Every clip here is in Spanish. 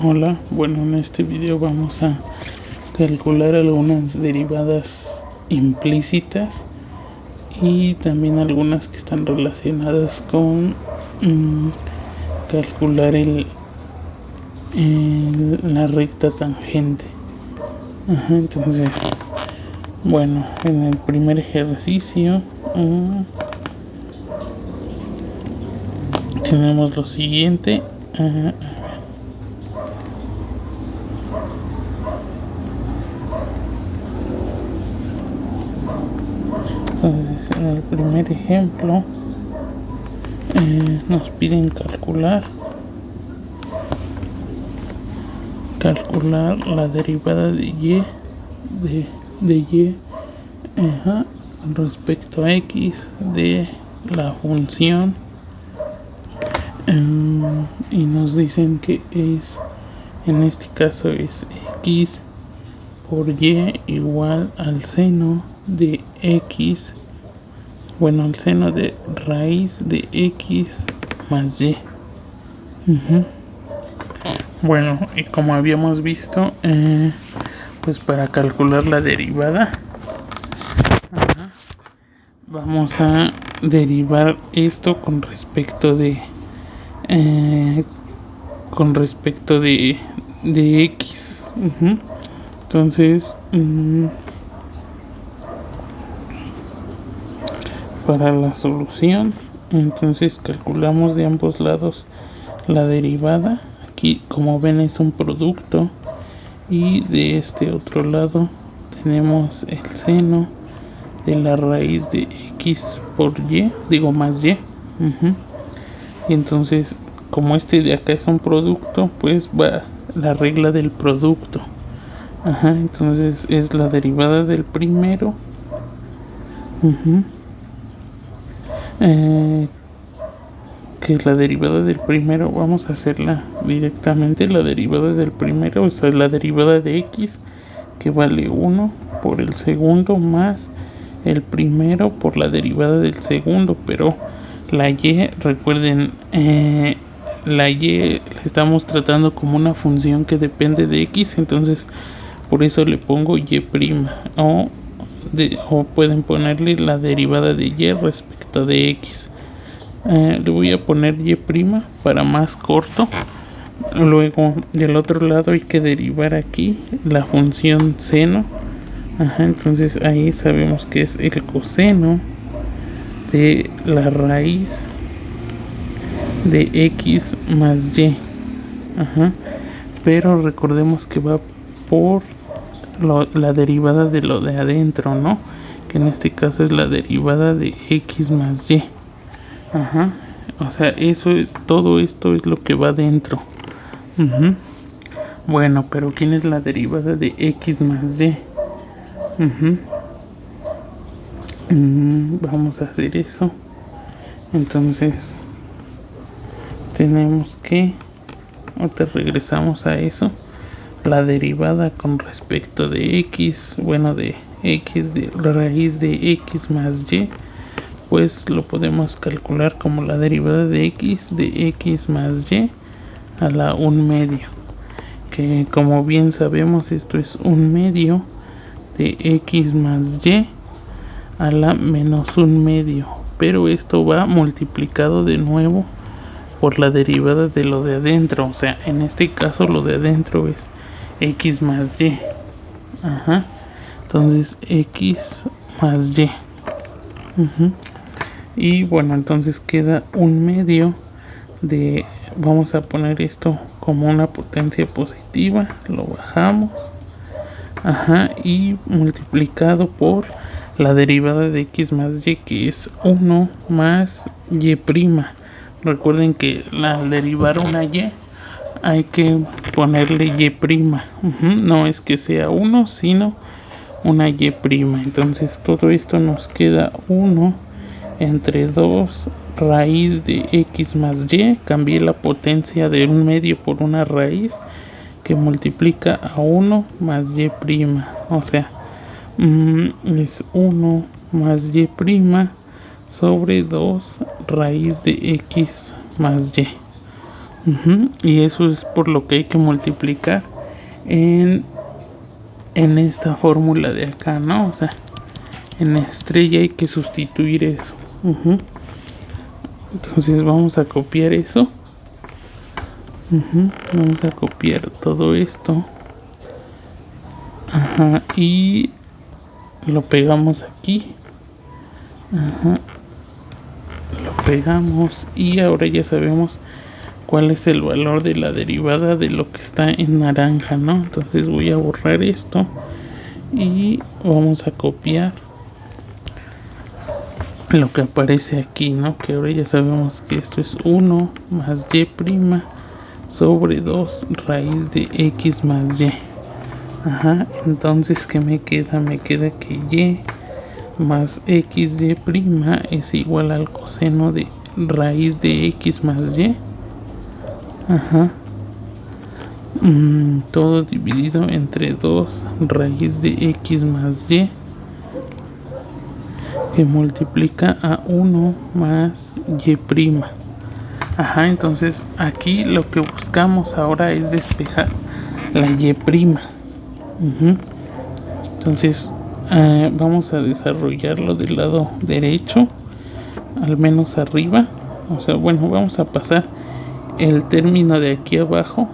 Hola, bueno, en este video vamos a calcular algunas derivadas implícitas y también algunas que están relacionadas con calcular la recta tangente. Entonces, bueno, en el primer ejercicio tenemos lo siguiente. Entonces, en el primer ejemplo nos piden calcular la derivada de y respecto a x de la función, y nos dicen que es, en este caso es x por y igual al seno de x, bueno, al seno de raíz de x más y. Bueno, y como habíamos visto, pues para calcular la derivada vamos a derivar esto con respecto de x. Entonces, para la solución, entonces calculamos de ambos lados la derivada. Aquí, como ven, es un producto, y de este otro lado tenemos el seno de la raíz de x por y, digo más y. Y entonces, como este de acá es un producto, pues va la regla del producto. Entonces es la derivada del primero que es la derivada del primero. Vamos a hacerla directamente. La derivada del primero, o sea, la derivada de x, que vale 1 por el segundo más el primero por la derivada del segundo. Pero la y, recuerden, la y la estamos tratando como una función que depende de x, entonces por eso le pongo y prima, o pueden ponerle la derivada de y respecto de x. Le voy a poner y prima para más corto. Luego del otro lado hay que derivar aquí la función seno. Entonces ahí sabemos que es el coseno de la raíz de x más y. Pero recordemos que va por la derivada de lo de adentro, ¿no? Que en este caso es la derivada de x más y. O sea, todo esto es lo que va dentro. Bueno, pero ¿quién es la derivada de x más y? Vamos a hacer eso. Entonces tenemos que, ahorita regresamos a eso, la derivada con respecto de x, bueno, de x de raíz de x más y, pues lo podemos calcular como la derivada de x más y a la 1/2, que como bien sabemos esto es 1/2 de x más y a la menos 1/2, pero esto va multiplicado de nuevo por la derivada de lo de adentro. O sea, en este caso lo de adentro es x más y. Entonces x más y. Y bueno, entonces queda 1/2 de, vamos a poner esto como una potencia positiva, lo bajamos, y multiplicado por la derivada de x más y, que es 1 más y prima. Recuerden que al derivar una y hay que ponerle y prima. No es que sea 1, sino una y prima. Entonces todo esto nos queda 1 entre 2 raíz de x más y. Cambié la potencia de 1/2 por una raíz que multiplica a 1 más y prima. O sea, es 1 más y prima sobre 2 raíz de x más y. Y eso es por lo que hay que multiplicar en esta fórmula de acá, ¿no? O sea, en la estrella hay que sustituir eso. Entonces vamos a copiar eso. Vamos a copiar todo esto. Y lo pegamos aquí. Lo pegamos y ahora ya sabemos cuál es el valor de la derivada de lo que está en naranja, ¿no? Entonces voy a borrar esto y vamos a copiar lo que aparece aquí, ¿no? Que ahora ya sabemos que esto es 1 más y' sobre 2 raíz de x más y. Entonces, ¿qué me queda? Me queda que y más xy' es igual al coseno de raíz de x más y. Todo dividido entre 2 raíz de x más y, que multiplica a 1 más y'. Entonces aquí lo que buscamos ahora es despejar la y'. Entonces vamos a desarrollarlo del lado derecho, al menos arriba. O sea, bueno, vamos a pasar el término de aquí abajo,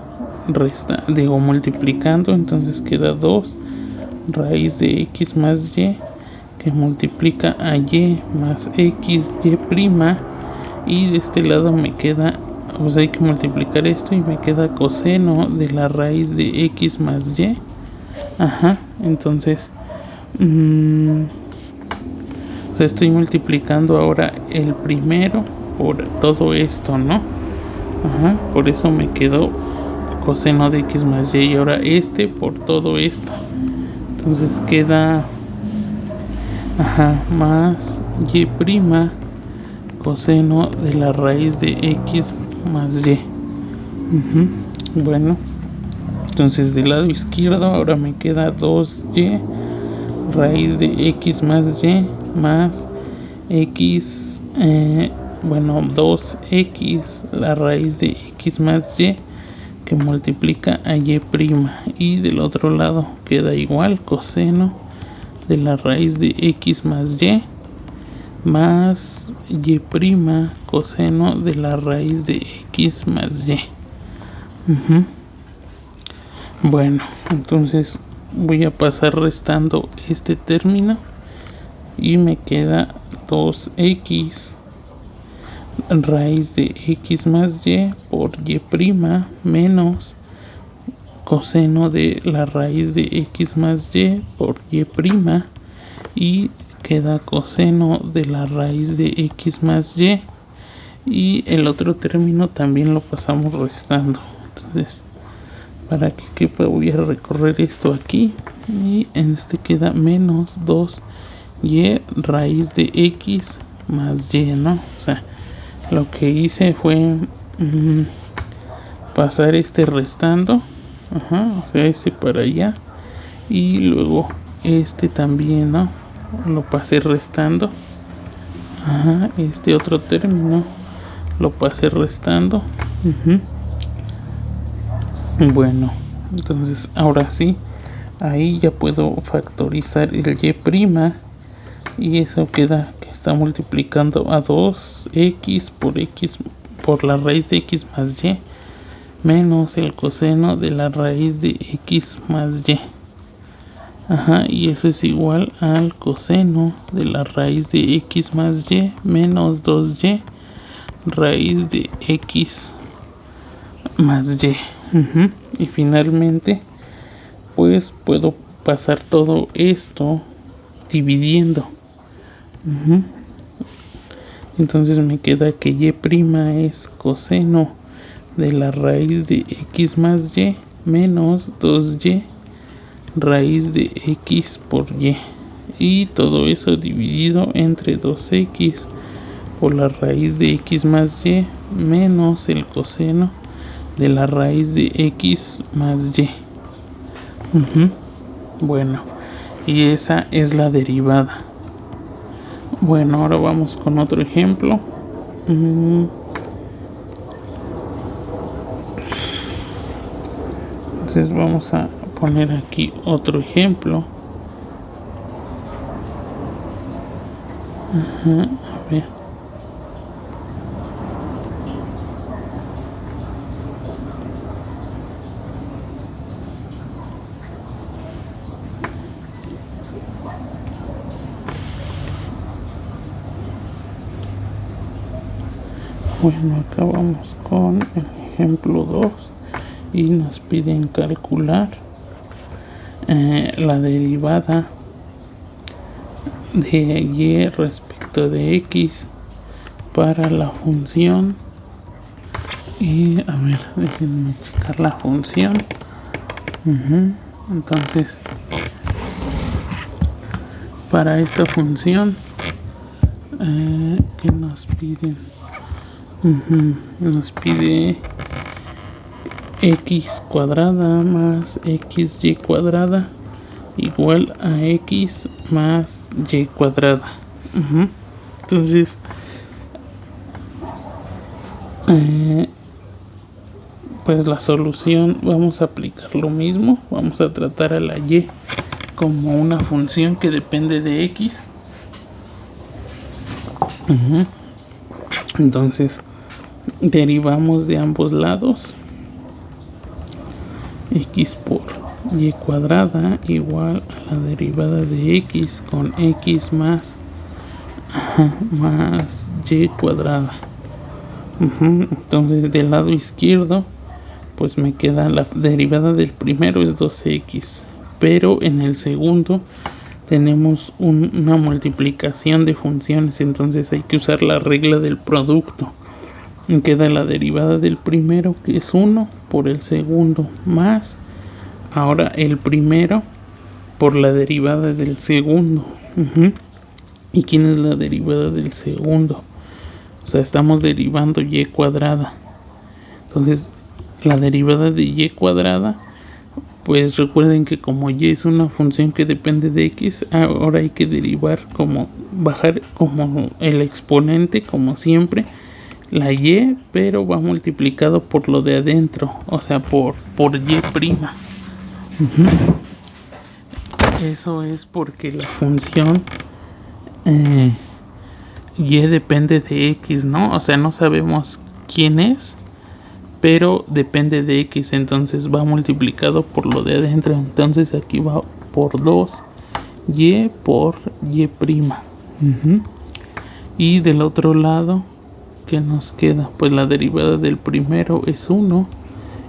multiplicando. Entonces queda 2 raíz de x más y, que multiplica a y más xy'. Y de este lado me queda, pues hay que multiplicar esto y me queda coseno de la raíz de x más y. Entonces o sea, estoy multiplicando ahora el primero por todo esto, ¿no? Por eso me quedó coseno de x más y, y ahora este por todo esto. Entonces queda más y' coseno de la raíz de x más y. Bueno, entonces del lado izquierdo ahora me queda 2y raíz de x más y más x, 2x la raíz de x más y, que multiplica a y'. Y del otro lado queda igual, coseno de la raíz de x más y más y', coseno de la raíz de x más y. Bueno, entonces voy a pasar restando este término y me queda 2x raíz de x más y por y' menos coseno de la raíz de x más y por y', y queda coseno de la raíz de x más y, y el otro término también lo pasamos restando. Entonces, para que quepa, voy a recorrer esto aquí y en este queda menos 2y raíz de x más y, ¿no? O sea, lo que hice fue pasar este restando, o sea, este para allá, y luego este también, ¿no? Lo pasé restando. Este otro término lo pasé restando. Bueno, entonces ahora sí, ahí ya puedo factorizar el y', y eso queda que está multiplicando a 2x por la raíz de x más y menos el coseno de la raíz de x más y. Y eso es igual al coseno de la raíz de x más y menos 2y raíz de x más y. Y finalmente, pues puedo pasar todo esto dividiendo. Entonces me queda que y' es coseno de la raíz de x más y menos 2y raíz de x por y, y todo eso dividido entre 2x por la raíz de x más y menos el coseno de la raíz de x más y. Bueno, y esa es la derivada. Bueno, ahora vamos con otro ejemplo. Entonces vamos a poner aquí otro ejemplo. A ver. Bueno, acá vamos con el ejemplo 2 y nos piden calcular la derivada de y respecto de x para la función. Y a ver, déjenme checar la función. Entonces, para esta función que nos piden, nos pide x cuadrada más xy cuadrada igual a x más y cuadrada. Entonces pues la solución, vamos a aplicar lo mismo, vamos a tratar a la y como una función que depende de x. Entonces derivamos de ambos lados. X por y cuadrada igual a la derivada de x con x más y cuadrada. Entonces del lado izquierdo pues me queda la derivada del primero es 2x, pero en el segundo tenemos una multiplicación de funciones, entonces hay que usar la regla del producto. Me queda la derivada del primero, que es 1 por el segundo, más ahora el primero por la derivada del segundo. ¿Y quién es la derivada del segundo? O sea, estamos derivando y cuadrada. Entonces la derivada de y cuadrada, pues recuerden que como y es una función que depende de x, ahora hay que derivar como bajar como el exponente, como siempre, la y, pero va multiplicado por lo de adentro, o sea, por y prima. Eso es porque la función y depende de x, ¿no? O sea, no sabemos quién es, pero depende de x, entonces va multiplicado por lo de adentro. Entonces aquí va por 2y por y prima. Y del otro lado, ¿qué nos queda? Pues la derivada del primero es 1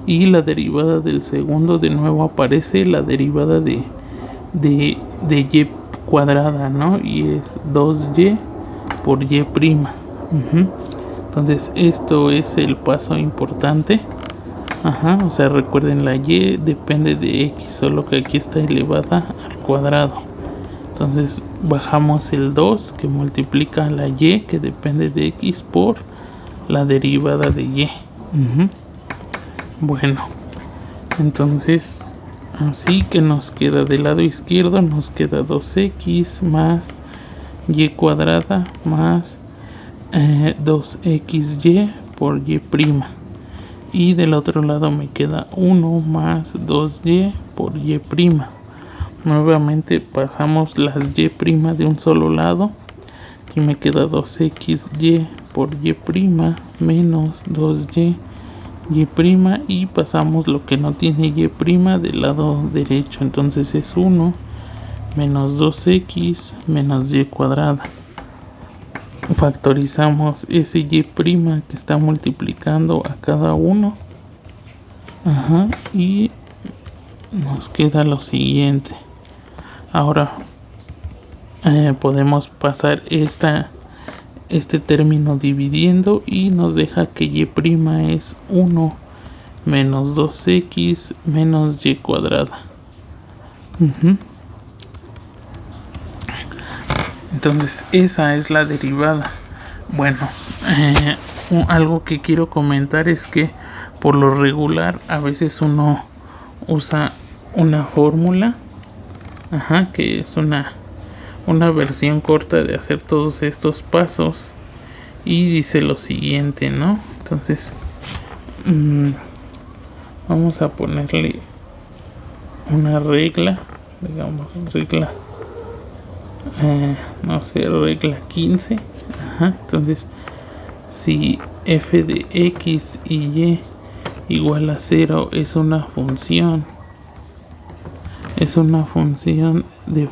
y la derivada del segundo, de nuevo aparece la derivada de y cuadrada, ¿no? Y es 2y por y prima. Entonces esto es el paso importante. O sea, recuerden, la y depende de x, solo que aquí está elevada al cuadrado. Entonces bajamos el 2 que multiplica la y que depende de x por la derivada de y. Bueno, entonces así que nos queda del lado izquierdo, nos queda 2x más y cuadrada más 2xy por y prima, y del otro lado me queda 1 más 2y por y prima. Nuevamente pasamos las y prima de un solo lado y me queda 2xy por y prima menos 2y y prima, y pasamos lo que no tiene y prima del lado derecho, entonces es 1 menos 2x menos y cuadrada. Factorizamos ese y prima que está multiplicando a cada uno. Y nos queda lo siguiente. Ahora podemos pasar este término dividiendo y nos deja que y prima es 1 menos 2x menos y cuadrada. Entonces esa es la derivada. Bueno, algo que quiero comentar es que por lo regular a veces uno usa una fórmula, que es una versión corta de hacer todos estos pasos, y dice lo siguiente, ¿no? Entonces vamos a ponerle una regla, digamos regla, no sé, regla 15. Ajá, entonces si f de x y y igual a 0 es una función de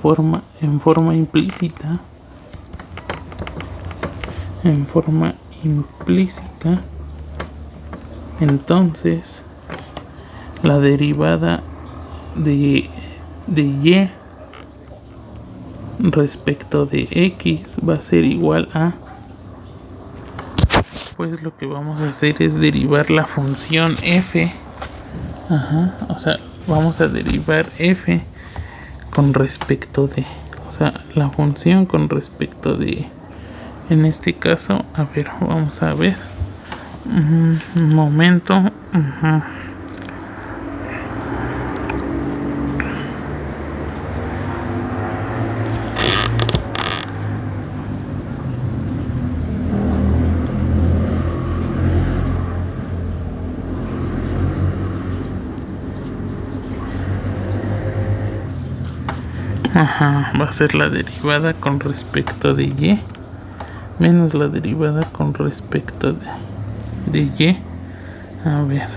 en forma implícita, entonces la derivada de y respecto de x va a ser igual a, pues lo que vamos a hacer es derivar la función f. Ajá, o sea, vamos a derivar f con respecto de, o sea, la función con respecto de, en este caso, a ver, vamos a ver, un momento. Ajá, va a ser la derivada con respecto de y menos la derivada con respecto de y. A ver.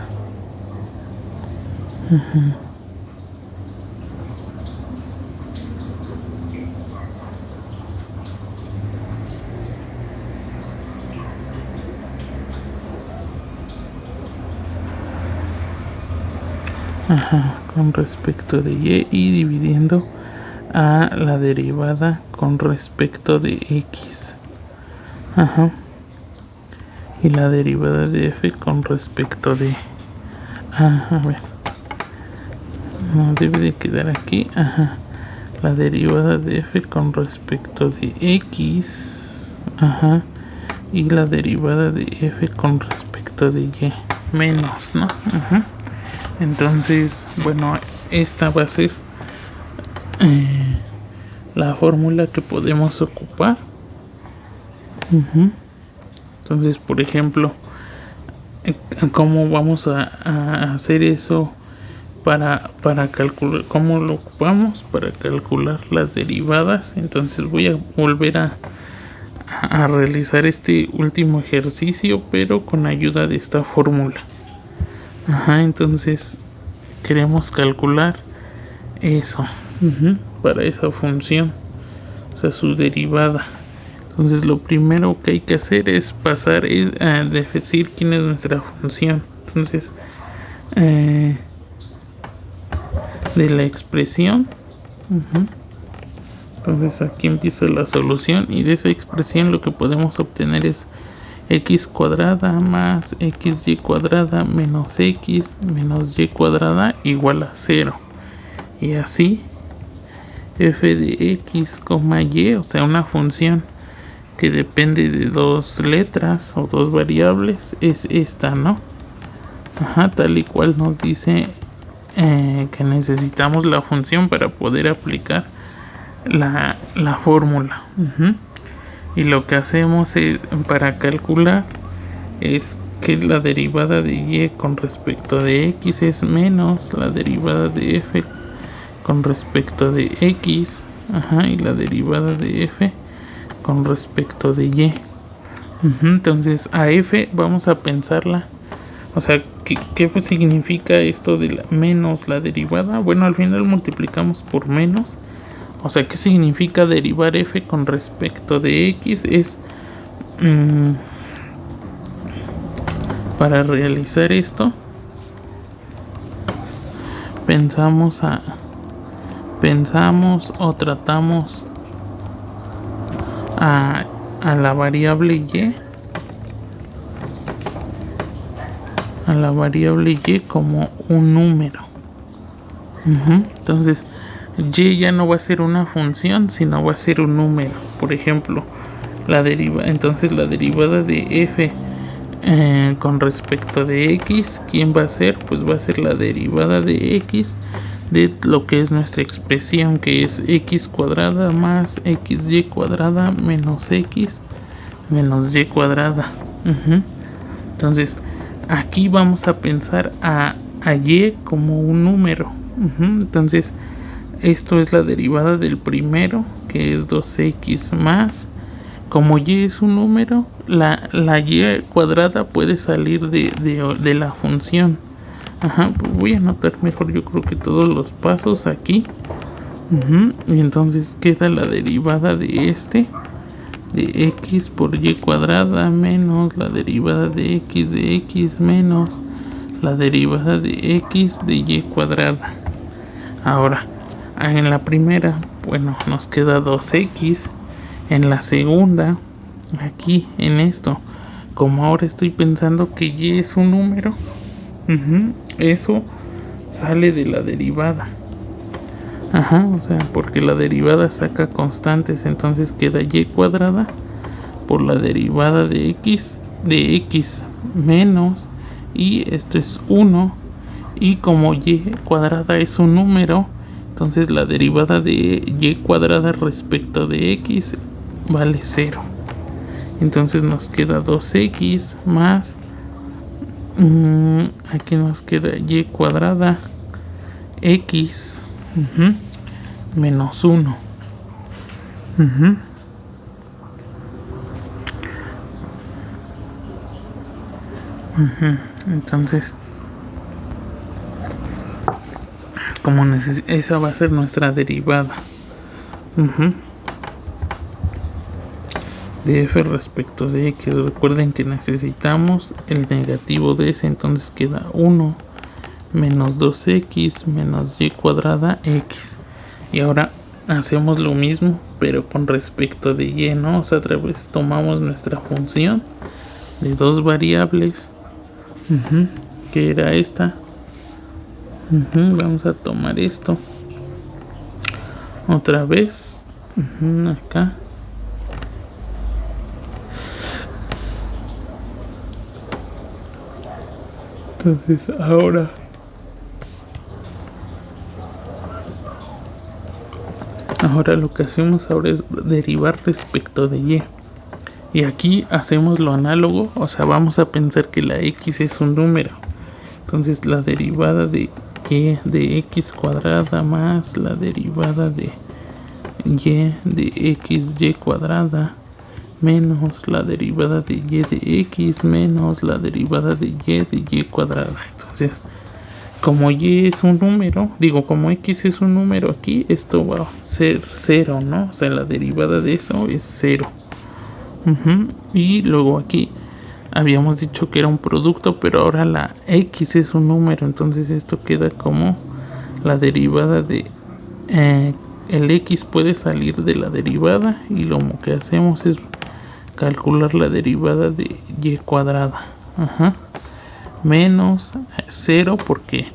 Ajá, con respecto de y dividiendo a la derivada con respecto de x. Ajá. Y la derivada de f con respecto de, a ver, no debe de quedar aquí. Ajá, la derivada de f con respecto de x. Ajá, y la derivada de f con respecto de y menos, ¿no? Ajá. Entonces, bueno, esta va a ser la fórmula que podemos ocupar. Entonces, por ejemplo, ¿cómo vamos a hacer eso para calcular? ¿Cómo lo ocupamos para calcular las derivadas? Entonces voy a volver a realizar este último ejercicio, pero con ayuda de esta fórmula. Ajá, entonces queremos calcular eso para esa función, o sea, su derivada. Entonces lo primero que hay que hacer es pasar a decir quién es nuestra función. Entonces de la expresión, entonces aquí empieza la solución, y de esa expresión lo que podemos obtener es x cuadrada más xy cuadrada menos x menos y cuadrada igual a 0. Y así f de x, y, o sea, una función que depende de dos letras o dos variables, es esta, ¿no? Ajá, tal y cual nos dice que necesitamos la función para poder aplicar la fórmula. Y lo que hacemos para calcular es que la derivada de y con respecto de x es menos la derivada de f con respecto de x. Ajá, y la derivada de f con respecto de y. Entonces a f vamos a pensarla, o sea, ¿qué significa esto de menos la derivada? Bueno, al final multiplicamos por menos. O sea, ¿qué significa derivar f con respecto de x? Es para realizar esto pensamos o tratamos a la variable y como un número. Entonces y ya no va a ser una función, sino va a ser un número. Por ejemplo, entonces la derivada de f con respecto de x, ¿quién va a ser? Pues va a ser la derivada de x de lo que es nuestra expresión, que es x cuadrada más xy cuadrada menos x menos y cuadrada. Entonces aquí vamos a pensar a y como un número. Entonces esto es la derivada del primero, que es 2x más, como y es un número, la y cuadrada puede salir de la función. Pues voy a anotar mejor, yo creo que todos los pasos aquí. Y entonces queda la derivada de x por y cuadrada menos la derivada de x menos la derivada de x de y cuadrada. Ahora, en la primera, bueno, nos queda 2x. En la segunda, aquí en esto, como ahora estoy pensando que y es un número, eso sale de la derivada. O sea, porque la derivada saca constantes, entonces queda y cuadrada por la derivada de x menos, y esto es 1, y como y cuadrada es un número, entonces la derivada de y cuadrada respecto de x vale 0. Entonces nos queda 2x más, aquí nos queda y cuadrada x menos 1. Entonces, como esa va a ser nuestra derivada de f respecto de x. Recuerden que necesitamos el negativo de ese, entonces queda 1 menos 2x menos y cuadrada x. Y ahora hacemos lo mismo, pero con respecto de y, ¿no? O sea, otra vez tomamos nuestra función de dos variables, que era esta. Vamos a tomar esto otra vez, acá. Entonces ahora lo que hacemos ahora es derivar respecto de y. Y aquí hacemos lo análogo, o sea, vamos a pensar que la x es un número. Entonces la derivada de y de x cuadrada más la derivada de y de y cuadrada menos la derivada de y de x menos la derivada de y cuadrada. Entonces, como y es un número, como x es un número aquí, esto va a ser 0, ¿no? O sea, la derivada de eso es 0. Y luego aquí habíamos dicho que era un producto, pero ahora la x es un número, entonces esto queda como la derivada de el x puede salir de la derivada, y lo que hacemos es calcular la derivada de y cuadrada menos 0, porque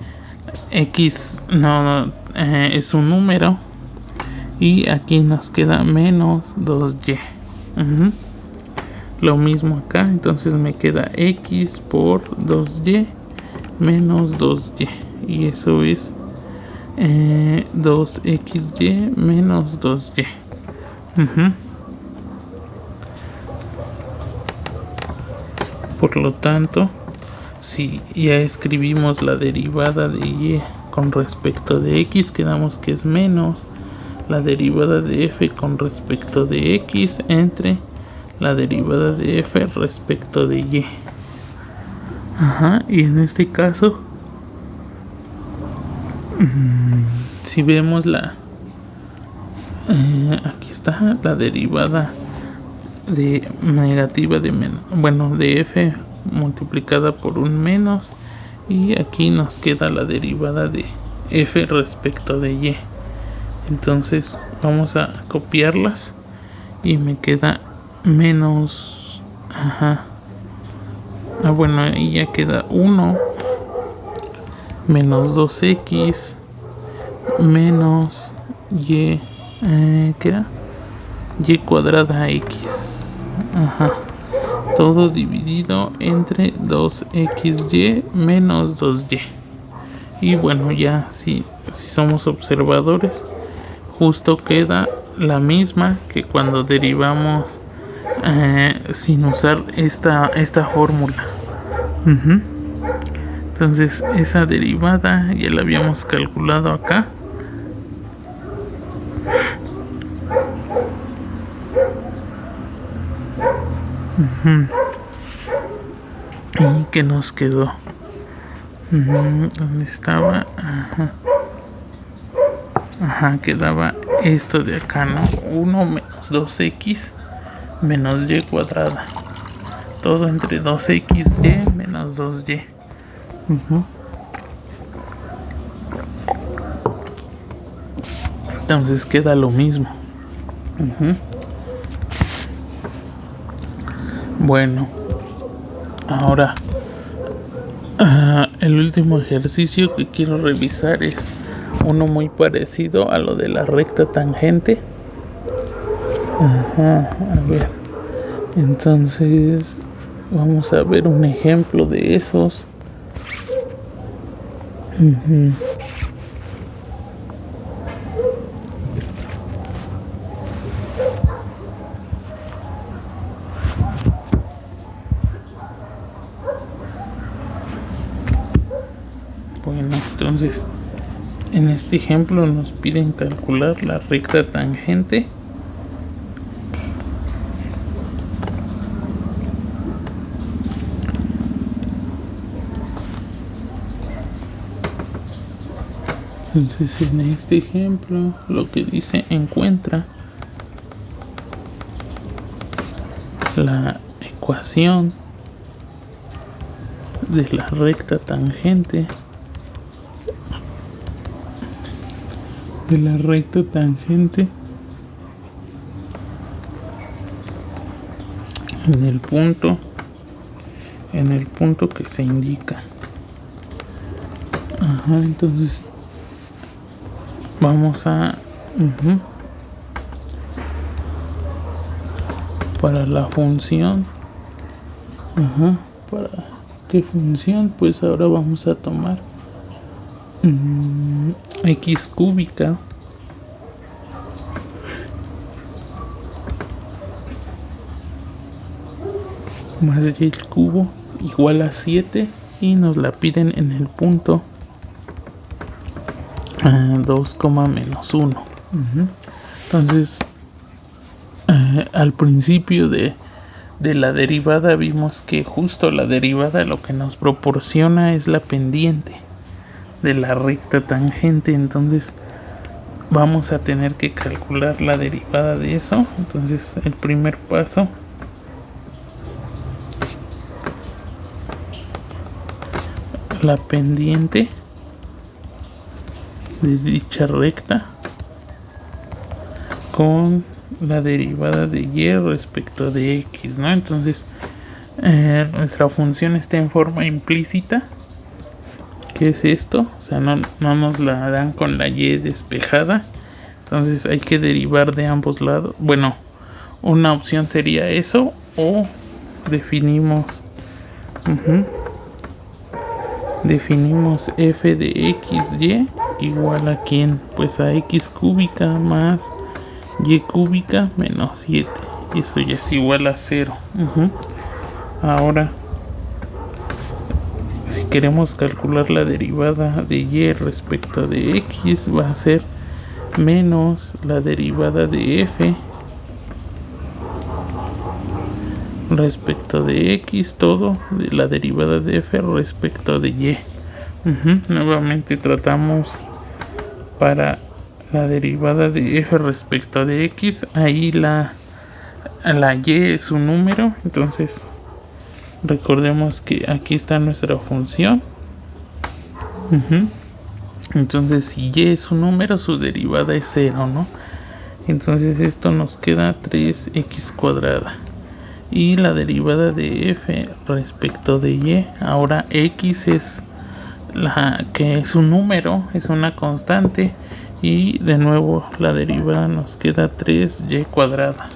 x no es un número, y aquí nos queda menos 2y. Lo mismo acá, entonces me queda x por 2y menos 2y, y eso es 2xy menos 2y. Por lo tanto, si ya escribimos la derivada de y con respecto de x, quedamos que es menos la derivada de f con respecto de x entre la derivada de f respecto de y. Y en este caso, si vemos aquí está la derivada de negativa de f multiplicada por un menos, y aquí nos queda la derivada de f respecto de y. Entonces vamos a copiarlas y me queda menos y ya queda 1 menos 2x menos y ¿qué era? Y cuadrada x, todo dividido entre 2xy menos 2y. Y bueno, ya si somos observadores, justo queda la misma que cuando derivamos sin usar esta fórmula. Entonces esa derivada ya la habíamos calculado acá. ¿Y qué nos quedó? ¿Dónde estaba? Quedaba esto de acá, ¿no? 1 menos 2x menos y cuadrada. Todo entre 2xy menos 2y. Entonces queda lo mismo. Bueno, ahora el último ejercicio que quiero revisar es uno muy parecido a lo de la recta tangente. A ver, entonces vamos a ver un ejemplo de esos. Bueno, entonces en este ejemplo nos piden calcular la recta tangente entonces en este ejemplo lo que dice: encuentra la ecuación de la recta tangente en el punto que se indica. Entonces vamos a para la función para qué función, pues ahora vamos a tomar x cúbica más y al cubo igual a 7 y nos la piden en el punto 2, menos 1. Entonces al principio de la derivada vimos que justo la derivada lo que nos proporciona es la pendiente de la recta tangente. Entonces vamos a tener que calcular la derivada de eso. Entonces el primer paso la pendiente de dicha recta con la derivada de y respecto de x, ¿no? Entonces nuestra función está en forma implícita. ¿Qué es esto? O sea, no nos la dan con la y despejada. Entonces hay que derivar de ambos lados. Bueno, una opción sería eso, o definimos definimos f de xy igual a ¿quién? Pues a x cúbica más y cúbica menos 7. Eso ya es igual a 0. Ahora, si queremos calcular la derivada de y respecto de x, va a ser menos la derivada de f respecto de x, todo de la derivada de f respecto de y. Nuevamente tratamos para la derivada de f respecto de x. Ahí la y es un número, entonces recordemos que aquí está nuestra función. Entonces si y es un número, su derivada es 0, ¿no? Entonces esto nos queda 3x cuadrada. Y la derivada de f respecto de y, ahora x es la que es un número, es una constante, y de nuevo la derivada nos queda 3y cuadrada.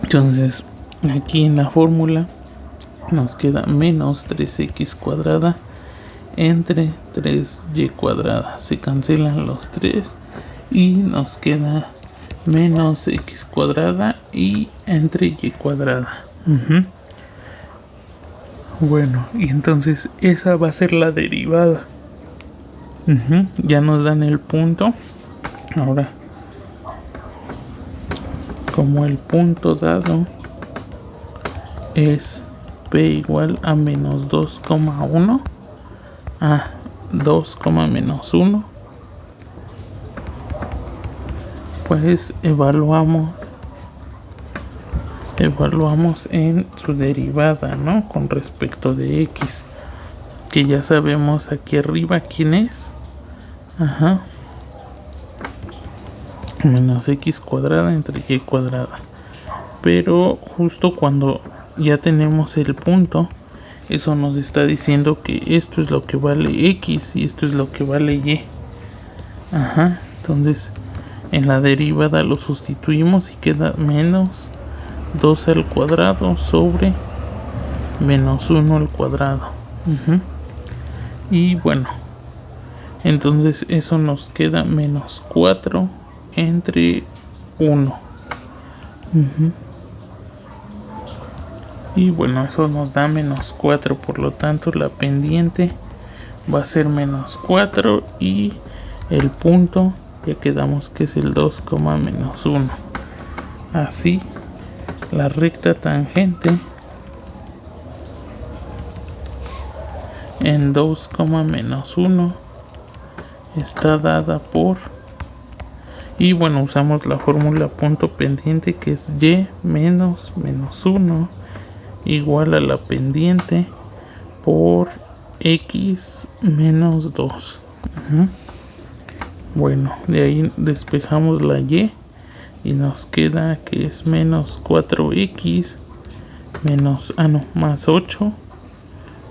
Entonces aquí en la fórmula nos queda menos 3x cuadrada entre 3y cuadrada. Se cancelan los 3 y nos queda menos x cuadrada y entre y cuadrada. Bueno, y entonces esa va a ser la derivada. Ya nos dan el punto. Ahora, como el punto dado es p igual a menos 2,1 a 2, menos 1, pues evaluamos en su derivada, ¿no? Con respecto de x, que ya sabemos aquí arriba quién es. Menos x cuadrada entre y cuadrada. Pero justo cuando ya tenemos el punto, eso nos está diciendo que esto es lo que vale x y esto es lo que vale y. Entonces en la derivada lo sustituimos y queda menos 2 al cuadrado sobre menos 1 al cuadrado. Y bueno, entonces eso nos queda menos 4 entre 1. Y bueno, eso nos da menos 4, por lo tanto la pendiente va a ser menos 4 y el punto ya quedamos que es el 2, menos 1. Así la recta tangente en 2, menos 1 está dada por, y bueno, usamos la fórmula punto pendiente, que es y menos 1 igual a la pendiente por x menos 2. Bueno, de ahí despejamos la y nos queda que es menos 4x menos, más 8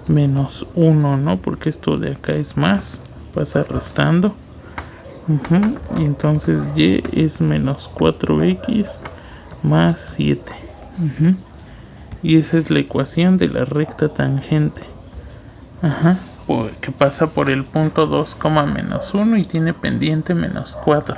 menos 1, ¿no? Porque esto de acá es más, pasa restando. Y entonces y es menos 4x más 7. Y esa es la ecuación de la recta tangente. Que pasa por el punto 2, menos 1 y tiene pendiente menos 4.